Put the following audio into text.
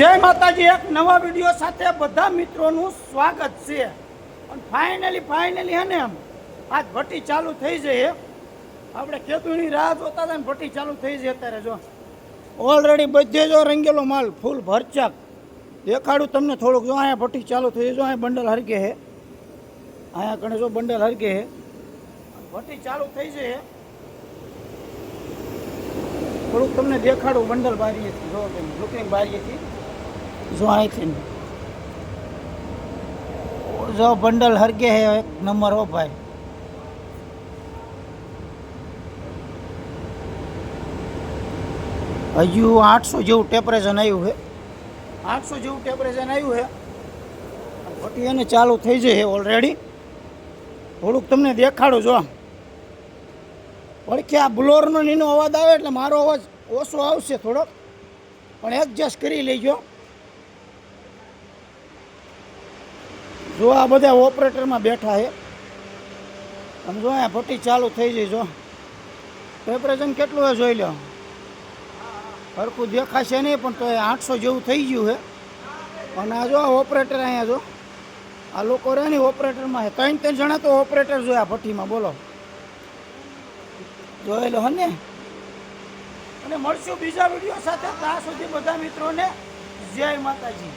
જય માતાજી, એક નવા વિડીયો સાથે બધા મિત્રોનું સ્વાગત છે. અને ફાઇનલી હે ને આજ ભઠ્ઠી ચાલુ થઈ જાય. આપણે ખેતુની રાહ જોતા હતા ને ભઠ્ઠી ચાલુ થઈ જાય. અત્યારે જો ઓલરેડી બધે જો રંગેલો માલ ફૂલ ભરચક દેખાડું તમને થોડુંક. જો અહીંયા ભઠ્ઠી ચાલુ થઈ જાય. જો અહીંયા બંડલ હરગે હે, અહીંયા કણે જો બંડલ હરગે હે, ભઠ્ઠી ચાલુ થઈ જાય. થોડુંક તમને દેખાડું બંડલ બારીએથી. જો તમે લુકિંગ બારીએથી જો અહીંથી જો બંડલ હરગે હે એક નંબર. હો ભાઈ, હજુ 800 જેવું ટેમ્પરેચર આવ્યું છે. 800 જેવું ટેમ્પરેચર આવ્યું છે. ભઠ્ઠી એને ચાલુ થઈ જાય ઓલરેડી. થોડુંક તમને દેખાડું. જો પડખે આ બ્લોરનો નીનો અવાજ આવે એટલે મારો અવાજ ઓછો આવશે થોડોક, પણ એડજસ્ટ કરી લેજો. જો આ બધા ઓપરેટરમાં બેઠા છે અને જો અહીંયા ભઠ્ઠી ચાલુ થઈ જાય. જો ટેમ્પરેચર કેટલું હોય જોઈ લો. હરખું દેખાશે નહીં પણ તો 800 જેવું થઈ ગયું છે. અને આ જો ઓપરેટર અહીંયા જો આ લોકો રહે ને ઓપરેટરમાં છે. 3 જણા તો ઓપરેટર જોયા ભઠ્ઠીમાં. બોલો, જોયેલો હે ને. અને મળશું બીજા વિડીયો સાથે. ત્યાં સુધી બધા મિત્રોને જય માતાજી.